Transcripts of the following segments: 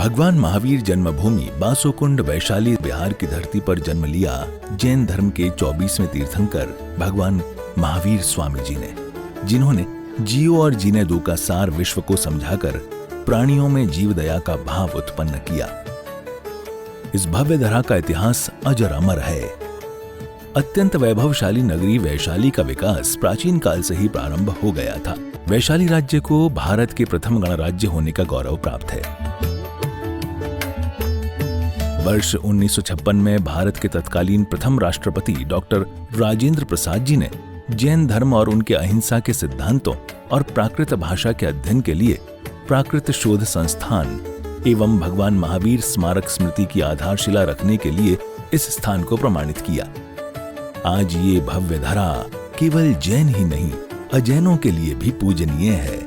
भगवान महावीर जन्मभूमि बासोकुंड वैशाली बिहार की धरती पर जन्म लिया जैन धर्म के 24वें तीर्थंकर भगवान महावीर स्वामी जी ने, जिन्होंने जियो और जीने दो का सार विश्व को समझाकर प्राणियों में जीव दया का भाव उत्पन्न किया। इस भव्य धरा का इतिहास अजर अमर है। अत्यंत वैभवशाली नगरी वैशाली का विकास प्राचीन काल से ही प्रारंभ हो गया था। वैशाली राज्य को भारत के प्रथम गणराज्य होने का गौरव प्राप्त है। वर्ष 1956 में भारत के तत्कालीन प्रथम राष्ट्रपति डॉक्टर राजेंद्र प्रसाद जी ने जैन धर्म और उनके अहिंसा के सिद्धांतों और प्राकृत भाषा के अध्ययन के लिए प्राकृत शोध संस्थान एवं भगवान महावीर स्मारक स्मृति की आधारशिला रखने के लिए इस स्थान को प्रमाणित किया। आज ये भव्य धरा केवल जैन ही नहीं, अजैनों के लिए भी पूजनीय है।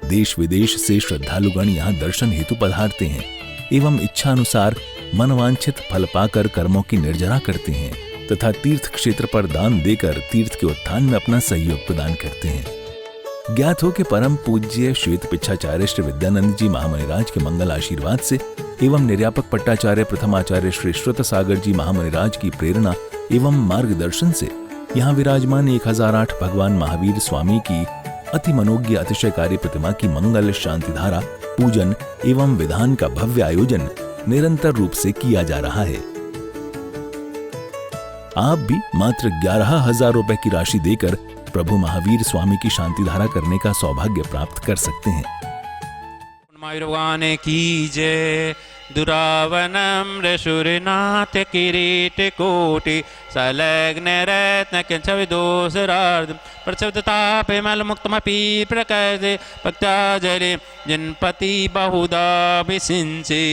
देश विदेश से श्रद्धालुगण यहाँ दर्शन हेतु पधारते हैं एवं इच्छा अनुसार मनवांछित फल पाकर कर्मों की निर्जरा करते हैं तथा तीर्थ क्षेत्र पर दान देकर तीर्थ के उत्थान में अपना सहयोग प्रदान करते हैं। ज्ञात हो कि परम पूज्य श्वेत पिच्छाचार्य श्री विद्यानंद जी महामुनिराज के मंगल आशीर्वाद से एवं निर्यापक पट्टाचार्य प्रथमाचार्य श्री श्रुत सागर जी महामुनिराज की प्रेरणा एवं मार्गदर्शन से यहाँ विराजमान 1008 भगवान महावीर स्वामी की अति मनोज्ञ अतिशयकारी प्रतिमा की मंगल शांति धारा पूजन एवं विधान का भव्य आयोजन निरंतर रूप से किया जा रहा है। आप भी मात्र 11,000 रुपए की राशि देकर प्रभु महावीर स्वामी की शांति धारा करने का सौभाग्य प्राप्त कर सकते हैं। भगवान की जय। दुरावनम ऋषुरनाथ किरीट कोटि संलग्न रत्न किंचविदोषरार्ध प्रचवदताप मल मुक्तमपि प्रकर्षे भक्ताजले जनपति बहुधा विसिंचे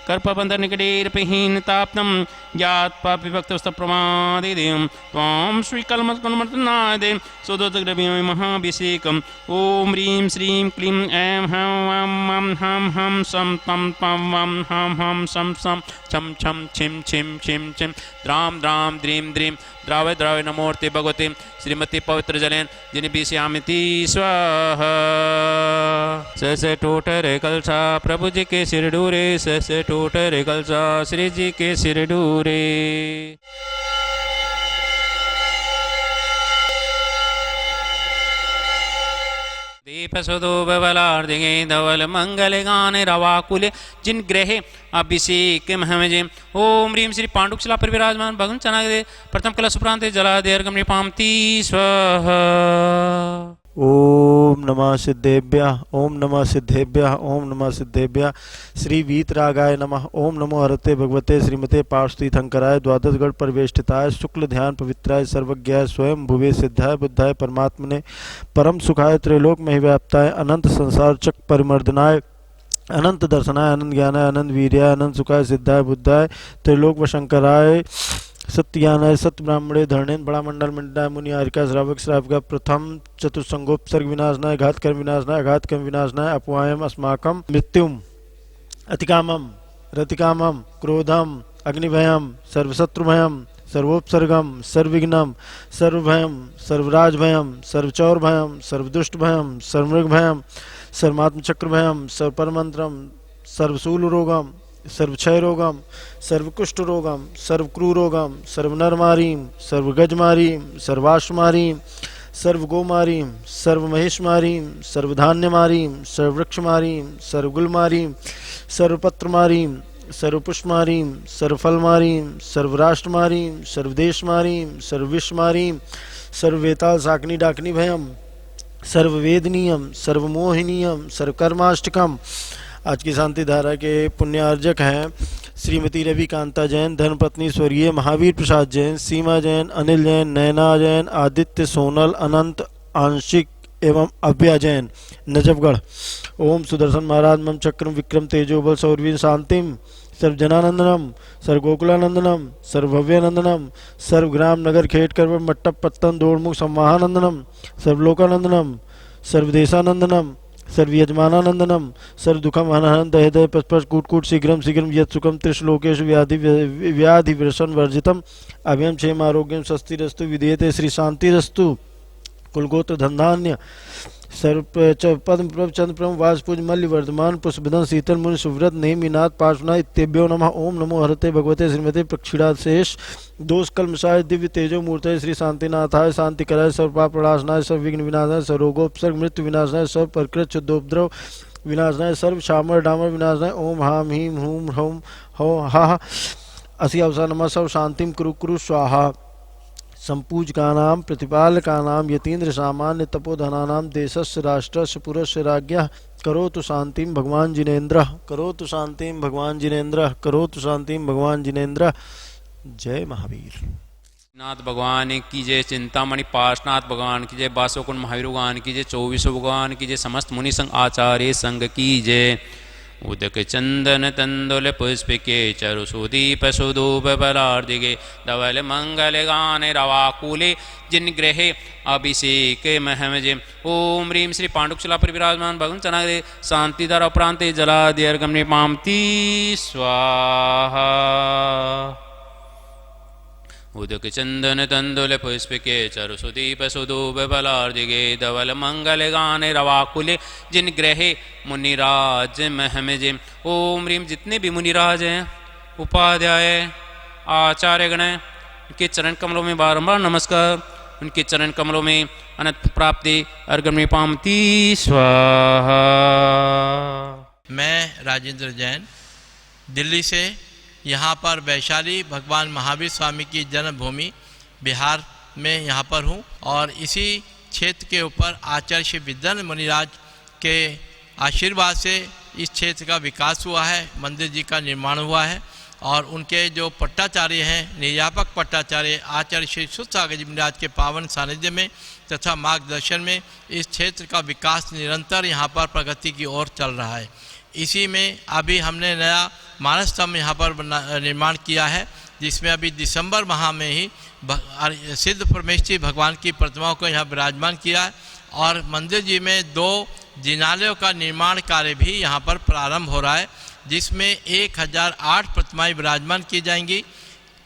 कर्पबंध निकटेरपहीन ताप्तम ज्ञात पापि भक्तस्त प्रमादिदेम त्वां श्रीकलमस्कुन्मर्तनादे सुदोतग्रभीम महाभिषेकम ओम ह्रीं श्रीं क्लीं ऐं हं वं हम हम सम तम तम वं हम हम सम सम छम छम छिम छिम छिम छिम द्राम द्राम द्रीम द्रीम द्रावय द्रावय नमोर्ते भगवते श्रीमती पवित्र जलेन जिन बीस्यामिति स्वाहा। से टोटर कलसा प्रभु जी के सिर डूरे, से टोटर कलसा श्री जी के सिर डूरे। दीपसुदो बबलार्दिगे धवल मंगल गान रवाकुले जिन ग्रहे अभिषेक महमजे ओम ह्रीं श्री पांडुकशिला पर विराजमान भगवान चनागे प्रथम कला सुप्रांते जलादेर्गम निपामति स्वाहा। ओम नमः सिद्धेभ्यः ओम नमः सिद्धेभ्यः ओम नमः सिद्धेभ्यः श्री वीतरागाय नमः। ओम नमो हरते भगवते श्रीमते पार्श्वतीर्थंकराय द्वादशगढ़ परिवेष्टिताय शुक्ल ध्यान पवित्राय सर्वज्ञाय स्वयं भुवे सिद्धाय बुद्धाय परमात्मने परम सुखाय त्रैलोक में व्याप्ताय अनंत संसार चक परिमर्दनाय अनंत दर्शनाय अनंत ज्ञानाय अनंत वीर्याय अनंत सुखाय सिद्धाय बुद्धाय त्रिलोक व शंकराय सत्यानाय सत्य ब्राह्मणे धरणेन बड़ा मंडल मंडाय मुनि आरिका श्रावक श्राविका प्रथम चतुस्संगोपसर्ग विनाशनाय घात कर्म विनाशनाय घात कर्म विनाशनाय अपवायम अस्माकं मृत्युम अतिकामम रतिकामम क्रोधम अग्निभयम सर्वशत्रुभयम सर्वोपसर्गम सर्वविघ्नम सर्वभयम सर्वराजभयम सर्वचौरभयम सर्वदुष्टभयम सर्वमृगभयम सर्वात्मचक्रभयम सर्वपरमंत्रम सर्वशूलरोगम सर्वक्षय रोगम सर्वकुष्ठ रोगम सर्वक्रूरोगम सर्वनरमारीम सर्वगजमारीम सर्वाश्वमारीम सर्वगोमारीम सर्वमहेशमारीम सर्वधान्यमारीम सर्ववृक्षमारीम सर्वगुलमारीम सर्वपत्रमारीम सर्वपुष्पमारीम सर्वफलमारीम सर्वराष्ट्रमारीम सर्वदेशमारीम सर्वविश्वमारीम सर्ववेताल साकनी डाकनी भयम सर्ववेदनीयम सर्वमोहिनीयम सर्वकर्माष्टकम। आज की शांति धारा के पुण्यार्जक हैं श्रीमती रवि कांता जैन, धर्मपत्नी स्वर्गीय महावीर प्रसाद जैन, सीमा जैन, अनिल जैन, नैना जैन, आदित्य सोनल, अनंत, आंशिक एवं अव्या जैन, नजफगढ़। ओम सुदर्शन महाराज मम चक्रम विक्रम तेजोबल सौरवीर शांतिम सर्वजनानंदनम सर्वगोकुलानंदनम सर्वभव्यानंदनम सर्वग्राम नगर खेटकर मट्टप पत्तन दौड़मुख संवाहानंदनम सर्वलोकानंदनम सर्वदेशानंदनम सर्वयजमानानंदनम सर्वदुखम अनहनंद हृदय पस्पर्श कूट शीघ्रम शीघ्रम यत् सुखम त्रिशलोकेषु व्याधि वर्षण वर्जितम अभयम क्षेम आरोग्यम स्वस्तिरस्तु विधेयते श्री शांतिरस्तु। कुलगोत्र धनधान्य सर्प पद्म प्रभ चंद्र प्रम वासपुज मल्ल वर्धमान पुष्पदन शीतल मुनि सुव्रत नेमिनाथ पार्श्वनाथ इत्येभ्यो नमः। ओम नमो हरते भगवते श्रीमते प्रक्षिणाशेष दोष कलमशाय दिव्य तेजो मूर्तये श्री शांतिनाथाय शांतिकराय सर्वपाप प्रणाशनाय सर्व विघ्न विनाशाय सर्वरोगोपसर्ग मृत्यु विनाशनाय सर्व प्रकृत शुद्धोपद्रव विनाशनाय सर्व शामर डामर विनाशनाय। ओम हाम हीम हूम ह्रौम हो हा असि अवसा नमः। सर्व शांतिम कुरु कुरु स्वाहा। संपूजकानां प्रतिपालकानां यतीन्द्र सामान्य तपोधनानां देशस्य राष्ट्रस्य पुरस्य राज्ञः करोतु शांतिं भगवान जिनेन्द्रः करोतु शांतिं भगवान जिनेन्द्रः करोतु शांतिं भगवान जिनेन्द्रः। जय महावीर। नाथ भगवान की जय। चिंतामणि पार्श्वनाथ भगवान की जय। बासोकुंड महावीर भगवान की जय। 24 भगवान की जय। समस्त मुनि संघ आचार्य संघ की जय। उदक चंदन तंदुल पुष्पिके चरु सुदीप सुधूप परार्दिगे धवल मंगल गान रवाकुले जिन ग्रहे अभिषेक महमजे। ओम ह्रीं श्री पांडुकशिला पर विराजमान भगवान चनाग्रे शांतिधारा प्रांते जलादि अर्घम निपामति स्वाहा। उदक चंदन तंदुल पुष्पिके चरु सुदीप सुधूप फलार्दिगे धवल मंगल गान रवाकुले जिन ग्रहे मुनिराज महमजे। ओम ह्रीं जितने भी मुनिराज हैं उपाध्याय आचार्य गण उनके चरण कमलों में बारंबार नमस्कार। उनके चरण कमलों में अनंत प्राप्ति अर्घम निपामति स्वाहा। मैं राजेंद्र जैन दिल्ली से यहाँ पर वैशाली भगवान महावीर स्वामी की जन्मभूमि बिहार में यहाँ पर हूँ और इसी क्षेत्र के ऊपर आचार्य श्री विद्यानंद मुनिराज के आशीर्वाद से इस क्षेत्र का विकास हुआ है, मंदिर जी का निर्माण हुआ है और उनके जो पट्टाचार्य हैं निर्यापक पट्टाचार्य आचार्य श्री सुसागर जी मुनिराज के पावन सानिध्य में तथा मार्गदर्शन में इस क्षेत्र का विकास निरंतर यहाँ पर प्रगति की ओर चल रहा है। इसी में अभी हमने नया मानस स्तंभ यहाँ पर निर्माण किया है जिसमें अभी दिसंबर माह में ही सिद्ध परमेश्वरी भगवान की प्रतिमाओं को यहाँ विराजमान किया है और मंदिर जी में 2 जिनालयों का निर्माण कार्य भी यहाँ पर प्रारंभ हो रहा है जिसमें 1008 प्रतिमाएं विराजमान की जाएंगी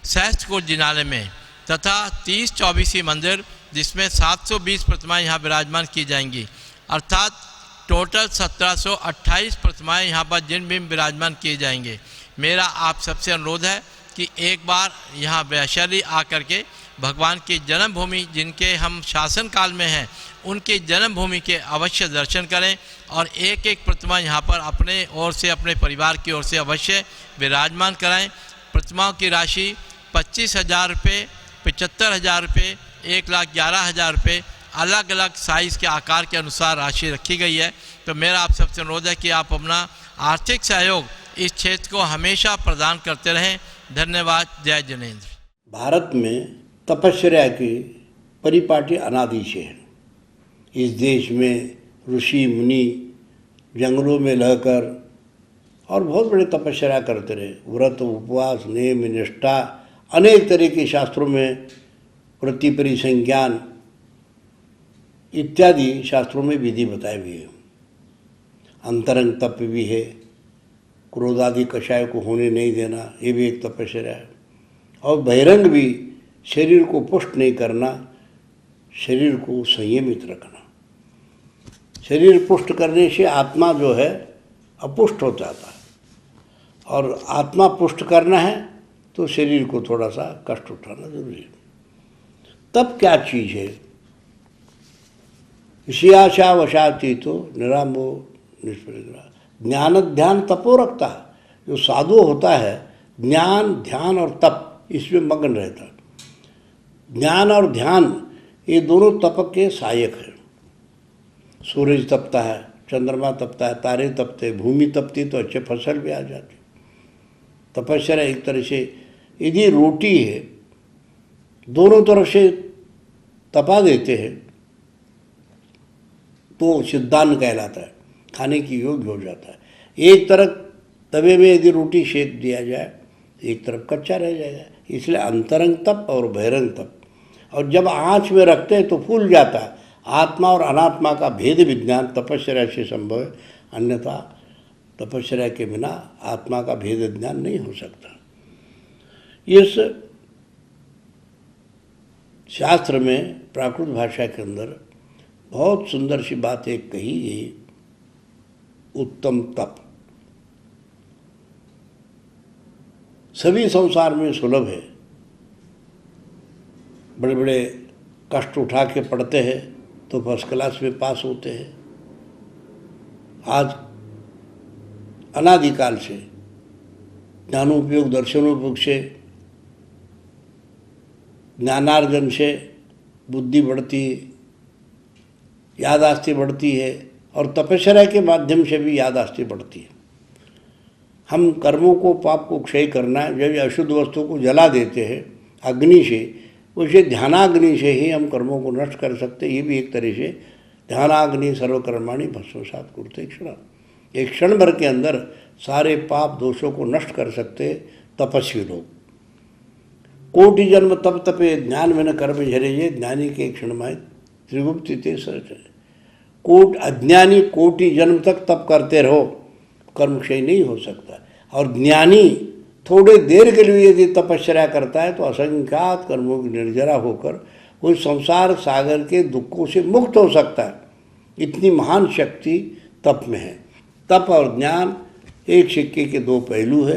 सहस्त्रकूट जिनालय में तथा 30-24 मंदिर जिसमें 720 प्रतिमाएं यहाँ विराजमान की जाएंगी अर्थात टोटल 1728 प्रतिमाएं यहाँ पर जिन भी विराजमान किए जाएंगे। मेरा आप सबसे अनुरोध है कि एक बार यहाँ वैशाली आकर के भगवान की जन्मभूमि जिनके हम शासन काल में हैं उनकी जन्मभूमि के अवश्य दर्शन करें और एक एक प्रतिमा यहाँ पर अपने ओर से अपने परिवार की ओर से अवश्य विराजमान कराएं। प्रतिमाओं की राशि 25,000 रुपये, 75,000 रुपये, 1,11,000 रुपये अलग अलग साइज़ के आकार के अनुसार राशि रखी गई है। तो मेरा आप सबसे अनुरोध है कि आप अपना आर्थिक सहयोग इस क्षेत्र को हमेशा प्रदान करते रहें। धन्यवाद। जय जिनेन्द्र। भारत में तपस्या की परिपाटी अनादि से है। इस देश में ऋषि मुनि जंगलों में रहकर और बहुत बड़े तपस्या करते रहे। व्रत उपवास नेम निष्ठा अनेक तरह के शास्त्रों में वृत्ति परिसंज्ञान इत्यादि शास्त्रों में विधि बताई हुई है। अंतरंग तप भी है, क्रोध आदि कषाय को होने नहीं देना ये भी एक तपस्या है और बहिरंग भी शरीर को पुष्ट नहीं करना, शरीर को संयमित रखना। शरीर पुष्ट करने से आत्मा जो है अपुष्ट हो जाता है और आत्मा पुष्ट करना है तो शरीर को थोड़ा सा कष्ट उठाना जरूरी है। तब क्या चीज़ है? विषयाशा वशाती तो निरामो निष्प्रग्रह ज्ञान ध्यान तपो रखता है। जो साधु होता है ज्ञान ध्यान और तप इसमें मग्न रहता है। ज्ञान और ध्यान ये दोनों तप के सहायक हैं। सूरज तपता है, चंद्रमा तपता है, तारे तपते, भूमि तपती तो अच्छे फसल भी आ जाती। तपस्या एक तरह से यदि रोटी है दोनों तरफ से तपा देते हैं तो सिद्धांत कहलाता है, खाने की योग्य हो जाता है। एक तरफ तवे में यदि रोटी सेक दिया जाए एक तरफ कच्चा रह जाएगा। इसलिए अंतरंग तप और बहिरंग तप, और जब आँच में रखते हैं तो फूल जाता है। आत्मा और अनात्मा का भेद विज्ञान तपस्या से संभव है, अन्यथा तपस्या के बिना आत्मा का भेद ज्ञान नहीं हो सकता। इस शास्त्र में प्राकृत भाषा के अंदर बहुत सुंदर सी बात एक कही, यही उत्तम तप सभी संसार में सुलभ है। बड़े बड़े कष्ट उठा के पढ़ते हैं तो फर्स्ट क्लास में पास होते हैं। आज अनादिकाल से ज्ञानोपयोग दर्शनोपयोग से ज्ञानार्जन से बुद्धि बढ़ती है, याददाश्त बढ़ती है और तपस्या के माध्यम से भी याददाश्त बढ़ती है। हम कर्मों को, पाप को क्षय करना है, जब अशुद्ध वस्तु को जला देते हैं अग्नि से, उसे ध्यानाग्नि से ही हम कर्मों को नष्ट कर सकते हैं। ये भी एक तरह से ध्यानाग्नि सर्वकर्माणि भस्मसात् कुरुते क्षण, एक क्षण भर के अंदर सारे पाप दोषों को नष्ट कर सकते तपस्वी लोग। कोटि जन्म तप तपे ज्ञान में न कर्म झरे, ज्ञानी के क्षण माय त्रिगुप्त ते सच। कोट अज्ञानी कोटि जन्म तक तप करते रहो, कर्म क्षय नहीं हो सकता। और ज्ञानी थोड़े देर के लिए यदि तपस्या करता है तो असंख्यात कर्मों की निर्जरा होकर वो संसार सागर के दुखों से मुक्त हो सकता है। इतनी महान शक्ति तप में है। तप और ज्ञान एक सिक्के के दो पहलू है,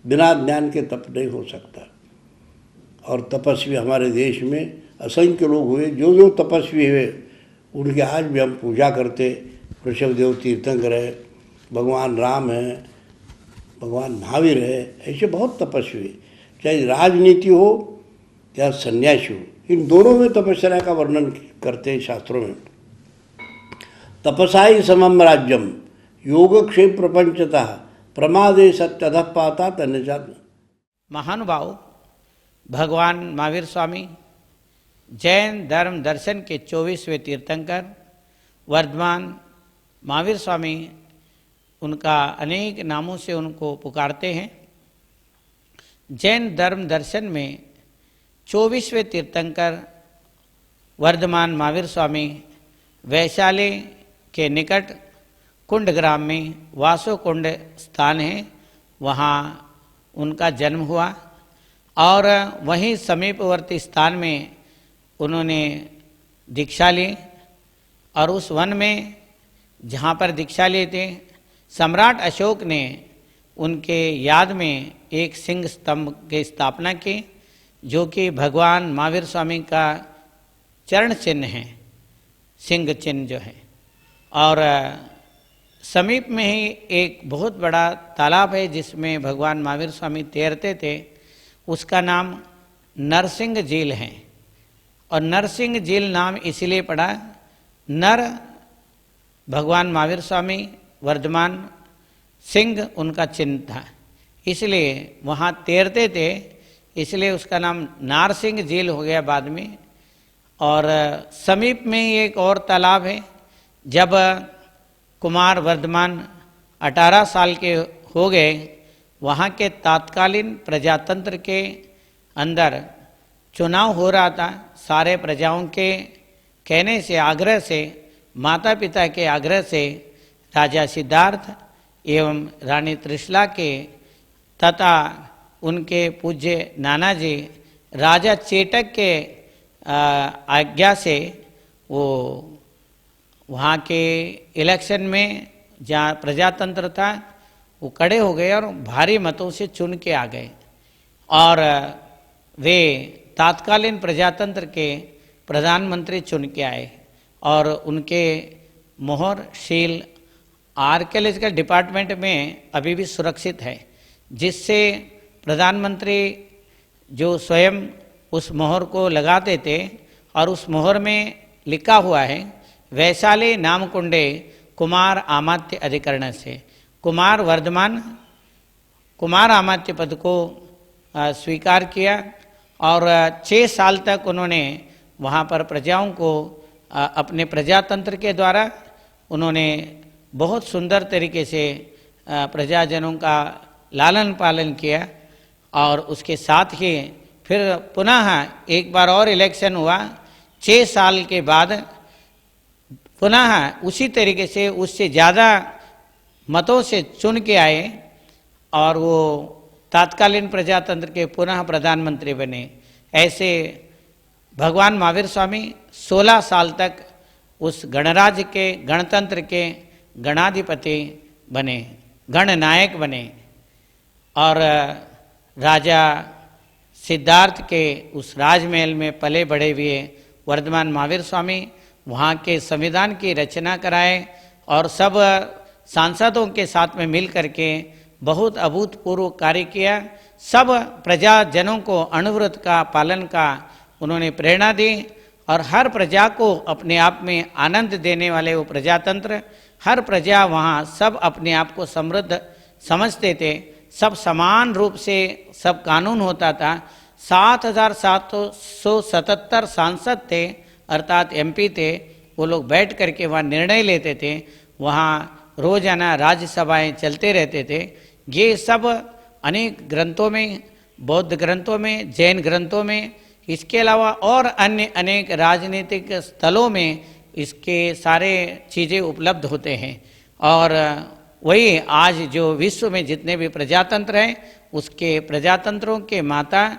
बिना ज्ञान के तप नहीं हो सकता। और तपस्वी हमारे देश में असंख्य लोग हुए, जो जो तपस्वी हुए उनके आज भी हम पूजा करते। ऋषभदेव तीर्थंकर है, भगवान राम है, भगवान महावीर है, ऐसे बहुत तपस्वी है। चाहे राजनीति हो या सन्यासी हो, इन दोनों में तपस्या का वर्णन करते हैं शास्त्रों में। तपसाई समम राज्यम योगक्षेम प्रपंचता प्रमादे सत्यधः पाता तन्यजात। महानुभाव भगवान महावीर स्वामी जैन धर्म दर्शन के 24वें तीर्थंकर वर्धमान महावीर स्वामी, उनका अनेक नामों से उनको पुकारते हैं। जैन धर्म दर्शन में 24वें तीर्थंकर वर्धमान महावीर स्वामी वैशाली के निकट कुंड ग्राम में वासो कुंड स्थान है, वहाँ उनका जन्म हुआ और वहीं समीपवर्ती स्थान में उन्होंने दीक्षा ली। और उस वन में जहाँ पर दीक्षा लिए थे, सम्राट अशोक ने उनके याद में एक सिंह स्तंभ की स्थापना की, जो कि भगवान महावीर स्वामी का चरण चिन्ह है, सिंह चिन्ह जो है। और समीप में ही एक बहुत बड़ा तालाब है जिसमें भगवान महावीर स्वामी तैरते थे, उसका नाम नरसिंह झील है। और नरसिंह झील नाम इसलिए पड़ा, नर भगवान महावीर स्वामी, वर्धमान सिंह उनका चिन्ह था, इसलिए वहाँ तैरते थे, इसलिए उसका नाम नारसिंह झील हो गया बाद में। और समीप में ही एक और तालाब है। जब कुमार वर्धमान 18 साल के हो गए, वहाँ के तत्कालीन प्रजातंत्र के अंदर चुनाव हो रहा था। सारे प्रजाओं के कहने से, आग्रह से, माता पिता के आग्रह से राजा सिद्धार्थ एवं रानी त्रिशला के तथा उनके पूज्य नाना जी राजा चेटक के आज्ञा से वो वहाँ के इलेक्शन में जहाँ प्रजातंत्र था वो खड़े हो गए और भारी मतों से चुन के आ गए। और वे तत्कालीन प्रजातंत्र के प्रधानमंत्री चुन के आए और उनके मोहर शील आर्कियोलॉजिकल डिपार्टमेंट में अभी भी सुरक्षित है, जिससे प्रधानमंत्री जो स्वयं उस मोहर को लगाते थे और उस मोहर में लिखा हुआ है वैशाली नामकुंडे कुमार आमात्य अधिकरण से। कुमार वर्धमान कुमार आमात्य पद को स्वीकार किया और 6 साल तक उन्होंने वहाँ पर प्रजाओं को अपने प्रजातंत्र के द्वारा उन्होंने बहुत सुंदर तरीके से प्रजाजनों का लालन पालन किया। और उसके साथ ही फिर पुनः एक बार और इलेक्शन हुआ 6 साल के बाद, पुनः उसी तरीके से उससे ज़्यादा मतों से चुन के आए और वो तत्कालीन प्रजातंत्र के पुनः प्रधानमंत्री बने। ऐसे भगवान महावीर स्वामी 16 साल तक उस गणराज्य के, गणतंत्र के गणाधिपति बने, गणनायक बने। और राजा सिद्धार्थ के उस राजमहल में पले बढ़े हुए वर्धमान महावीर स्वामी वहाँ के संविधान की रचना कराए और सब सांसदों के साथ में मिल करके बहुत अभूतपूर्व कार्य किया। सब प्रजाजनों को अणुव्रत का पालन का उन्होंने प्रेरणा दी और हर प्रजा को अपने आप में आनंद देने वाले वो प्रजातंत्र, हर प्रजा वहाँ सब अपने आप को समृद्ध समझते थे, सब समान रूप से सब कानून होता था। 7,777 सांसद थे अर्थात एमपी थे, वो लोग बैठ करके वहाँ निर्णय लेते थे, वहाँ रोजाना राज्यसभाएं चलते रहते थे। ये सब अनेक ग्रंथों में, बौद्ध ग्रंथों में, जैन ग्रंथों में, इसके अलावा और अन्य अनेक राजनीतिक स्थलों में इसके सारे चीज़ें उपलब्ध होते हैं। और वही आज जो विश्व में जितने भी प्रजातंत्र हैं उसके प्रजातंत्रों के माता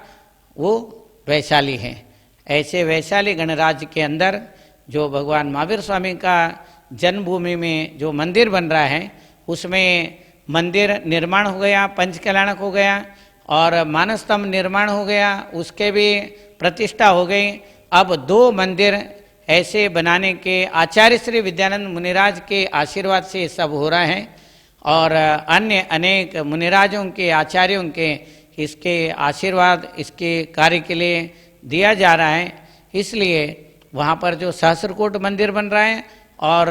वो वैशाली हैं। ऐसे वैशाली गणराज्य के अंदर जो भगवान महावीर स्वामी का जन्मभूमि में जो मंदिर बन रहा है उसमें मंदिर निर्माण हो गया, पंचकल्याणक हो गया और मानस्तंभ निर्माण हो गया, उसके भी प्रतिष्ठा हो गई। अब 2 मंदिर ऐसे बनाने के आचार्य श्री विद्यानंद मुनिराज के आशीर्वाद से सब हो रहा है और अन्य अनेक मुनिराजों के, आचार्यों के इसके आशीर्वाद इसके कार्य के लिए दिया जा रहा है। इसलिए वहाँ पर जो सहस्रकोट मंदिर बन रहा है और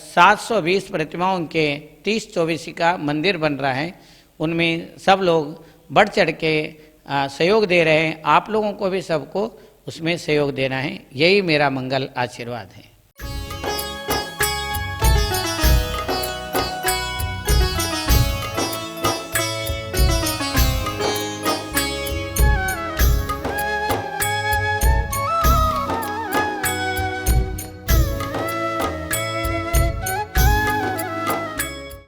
720 प्रतिमाओं के 30 चौबीसी का मंदिर बन रहा है, उनमें सब लोग बढ़ चढ़ के सहयोग दे रहे हैं। आप लोगों को भी सबको उसमें सहयोग देना है। यही मेरा मंगल आशीर्वाद है।